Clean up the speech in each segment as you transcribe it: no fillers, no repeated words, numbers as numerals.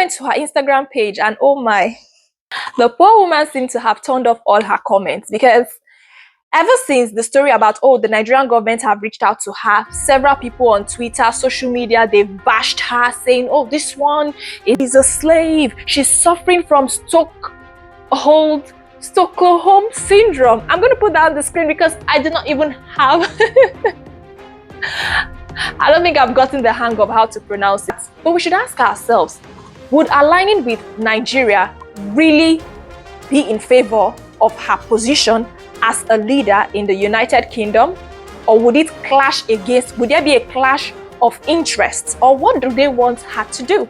went to her Instagram page and oh my, the poor woman seemed to have turned off all her comments, because ever since the story about, oh, the Nigerian government have reached out to her, several people on Twitter, social media, they've bashed her saying, oh, this one is a slave. She's suffering from Stockholm syndrome. I'm going to put that on the screen because I do not even have... I don't think I've gotten the hang of how to pronounce it. But we should ask ourselves, would aligning with Nigeria really be in favor of her position as a leader in the United Kingdom? Or would it clash against, would there be a clash of interests? Or what do they want her to do?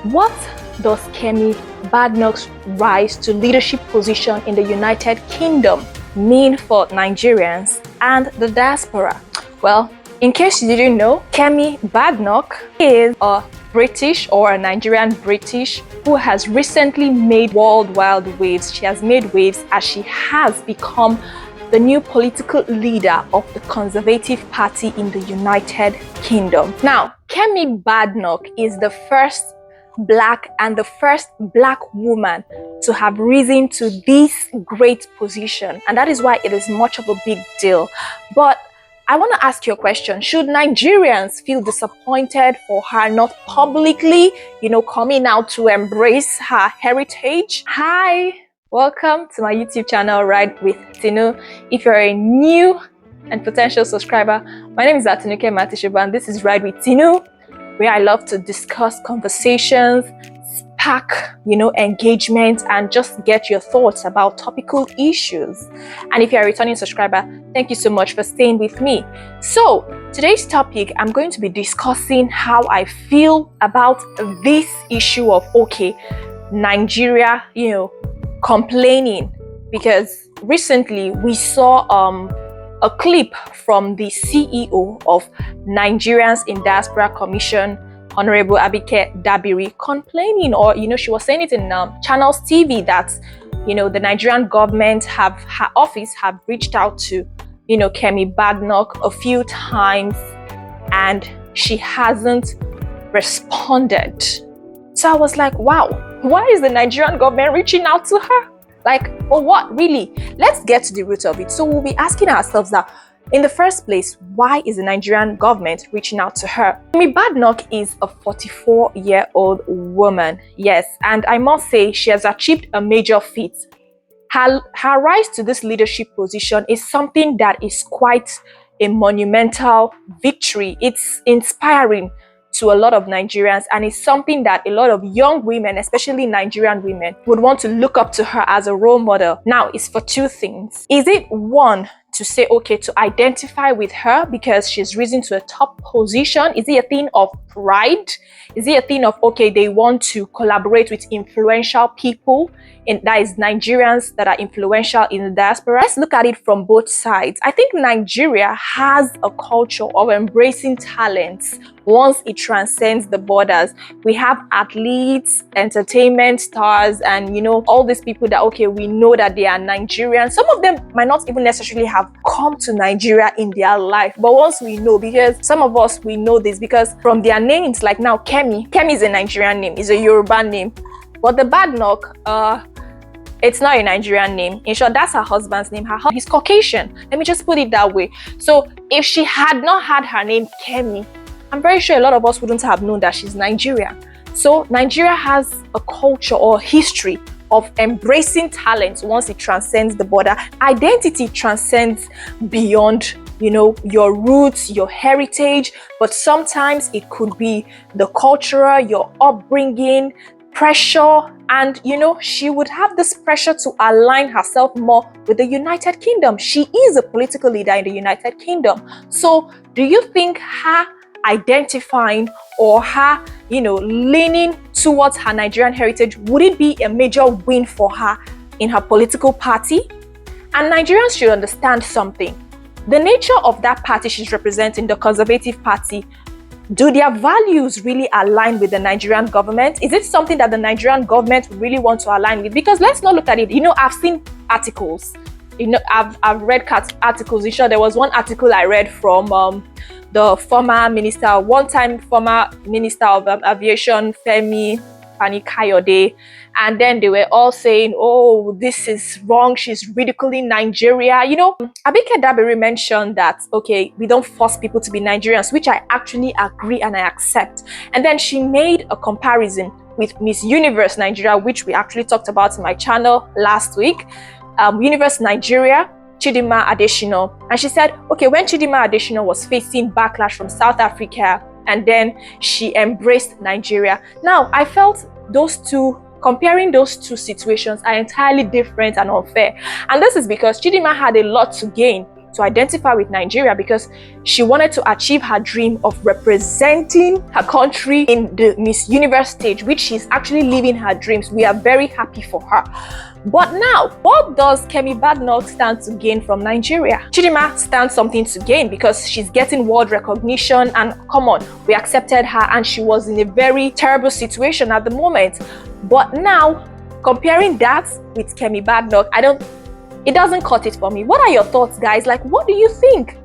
What does Kemi Badenoch's rise to leadership position in the United Kingdom mean for Nigerians and the diaspora? Well, in case you didn't know, Kemi Badenoch is a British or a Nigerian British who has recently made worldwide waves. She has made waves as she has become the new political leader of the Conservative Party in the United Kingdom. Now, Kemi Badenoch is the first Black and the first Black woman to have risen to this great position, and that is why it is much of a big deal. But I want to ask you a question. Should Nigerians feel disappointed for her not publicly, coming out to embrace her heritage? Hi, welcome to my YouTube channel, Ride with Tinu. If you're a new and potential subscriber, my name is Kemi Badenoch and this is Ride with Tinu, where I love to discuss conversations, spark, engagement, and just get your thoughts about topical issues. And if you're a returning subscriber, thank you so much for staying with me. So today's topic, I'm going to be discussing how I feel about this issue of, okay, Nigeria, complaining, because recently we saw a clip from the CEO of Nigerians in Diaspora Commission, Honorable Abike Dabiri, complaining, or she was saying it in Channels TV that the Nigerian government her office have reached out to Kemi Badenoch a few times and she hasn't responded. So I was like, wow, why is the Nigerian government reaching out to her? Like, for what, really? Let's get to the root of it. So we'll be asking ourselves that, in the first place, why is the Nigerian government reaching out to her? Kemi Badenoch is a 44-year-old woman, yes, and I must say she has achieved a major feat. Her rise to this leadership position is something that is quite a monumental victory. It's inspiring to a lot of Nigerians, and it's something that a lot of young women, especially Nigerian women, would want to look up to her as a role model. Now, it's for two things. Is it one, to say, okay, to identify with her because she's risen to a top position? Is it a thing of pride? Is it a thing of, okay, they want to collaborate with influential people, and that is Nigerians that are influential in the diaspora? Let's look at it from both sides. I think Nigeria has a culture of embracing talents once it transcends the borders. We have athletes, entertainment stars, and all these people that, okay, we know that they are Nigerian. Some of them might not even necessarily have come to Nigeria in their life, but once we know, because some of us, we know this because from their names, like now Kemi is a Nigerian name, is a Yoruba name, but the Badenoch, it's not a Nigerian name. In short, that's her husband's name. He's Caucasian. Let me just put it that way. So if she had not had her name Kemi, I'm very sure a lot of us wouldn't have known that she's Nigerian. So Nigeria has a culture or history of embracing talent once it transcends the border. Identity transcends beyond, your roots, your heritage, but sometimes it could be the culture, your upbringing, pressure, and she would have this pressure to align herself more with the United Kingdom. She is a political leader in the United Kingdom. So do you think her identifying or her, leaning towards her Nigerian heritage, would it be a major win for her in her political party? And Nigerians should understand something. The nature of that party she's representing, the Conservative Party, Do their values really align with the Nigerian government? Is it something that the Nigerian government really want to align with? Because let's not look at it. I've seen articles. I've read articles. There was one article I read from the one-time former minister of aviation, Kemi Badenoch Nigerian, and then they were all saying, oh, this is wrong, she's ridiculing Nigeria. Abike Dabiri mentioned that, okay, we don't force people to be Nigerians, which I actually agree and I accept. And then she made a comparison with Miss Universe Nigeria, which we actually talked about in my channel last week. Universe Nigeria, Chidinma Adetshina. And she said, okay, when Chidinma Adetshina was facing backlash from South Africa, and then she embraced Nigeria. Now, I felt comparing those two situations are entirely different and unfair. And this is because Chidinma had a lot to gain to identify with Nigeria, because she wanted to achieve her dream of representing her country in the Miss Universe stage, which she's actually living her dreams. We are very happy for her. But now, what does Kemi Badenoch stand to gain from Nigeria? Chidinma stands something to gain because she's getting world recognition, and come on, we accepted her and she was in a very terrible situation at the moment. But now, comparing that with Kemi Badenoch, it doesn't cut it for me. What are your thoughts, guys? Like, what do you think?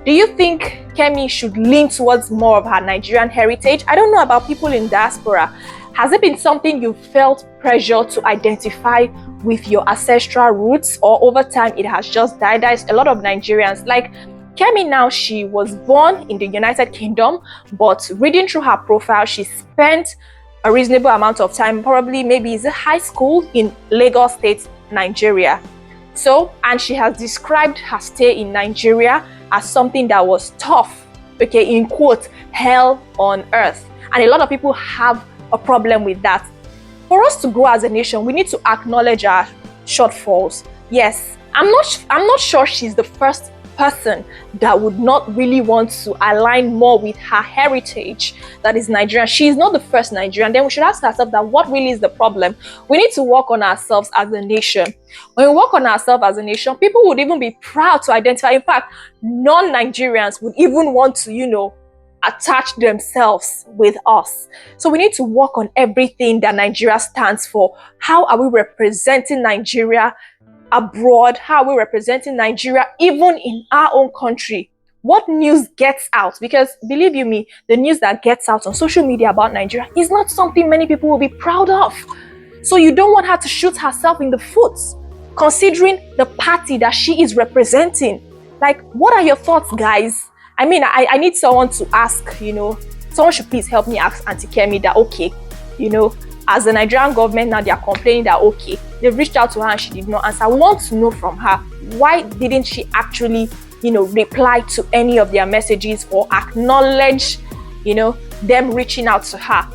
Do you think Kemi should lean towards more of her Nigerian heritage? I don't know about people in diaspora. Has it been something you felt pressure to identify with your ancestral roots, or over time it has just died? There's a lot of Nigerians, like Kemi now, she was born in the United Kingdom, but reading through her profile, she spent a reasonable amount of time, probably maybe is a high school in Lagos State, Nigeria. So, and she has described her stay in Nigeria as something that was tough, okay, in quotes, hell on earth. And a lot of people have a problem with that. For us to grow as a nation, we need to acknowledge our shortfalls. Yes, I'm not sure she's the first person that would not really want to align more with her heritage, that is Nigerian. She is not the first Nigerian. Then we should ask ourselves that what really is the problem. We need to work on ourselves as a nation. When we work on ourselves as a nation, people would even be proud to identify. In fact, non-Nigerians would even want to, attach themselves with us. So we need to work on everything that Nigeria stands for. How are we representing Nigeria abroad? How are we representing Nigeria even in our own country? What news gets out? Because believe you me, the news that gets out on social media about Nigeria is not something many people will be proud of. So you don't want her to shoot herself in the foot, considering the party that she is representing. Like, what are your thoughts, guys? I mean, I need someone to ask, someone should please help me ask Auntie Kemi that, okay, as the Nigerian government now, they are complaining that, okay, they've reached out to her and she did not answer. I want to know from her, why didn't she actually, reply to any of their messages or acknowledge, them reaching out to her?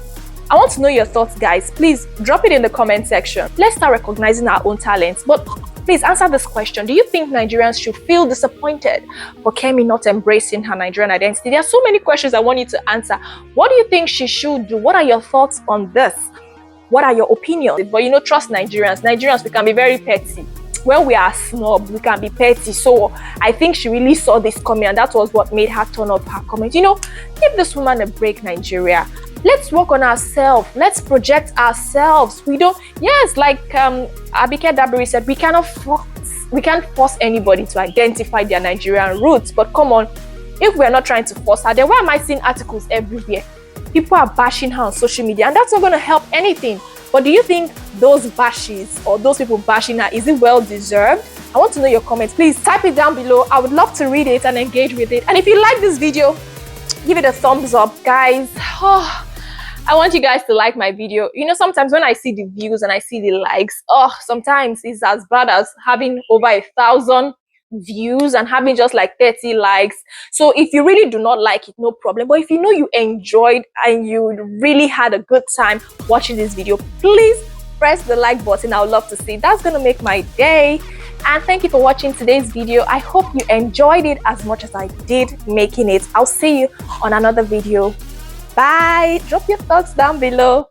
I want to know your thoughts, guys. Please drop it in the comment section. Let's start recognizing our own talents. But please answer this question. Do you think Nigerians should feel disappointed for Kemi not embracing her Nigerian identity? There are so many questions I want you to answer. What do you think she should do? What are your thoughts on this? What are your opinions? But trust Nigerians. Nigerians, we can be very petty. When we are snob, we can be petty. So I think she really saw this coming, and that was what made her turn up her comment. Give this woman a break, Nigeria. Let's work on ourselves. Let's project ourselves. Like Abike Dabiri said, we can't force anybody to identify their Nigerian roots. But come on, if we're not trying to force her, then why am I seeing articles everywhere? People are bashing her on social media, and that's not going to help anything. But do you think those bashes or those people bashing her, is it well deserved? I want to know your comments. Please type it down below. I would love to read it and engage with it. And if you like this video, give it a thumbs up, guys. I want you guys to like my video. Sometimes when I see the views and I see the likes, sometimes it's as bad as having over 1,000 views and having just like 30 likes. So if you really do not like it, no problem. But if you enjoyed and you really had a good time watching this video, please press the like button. I would love to see it. That's gonna make my day. And thank you for watching today's video. I hope you enjoyed it as much as I did making it. I'll see you on another video. Bye. Drop your thoughts down below.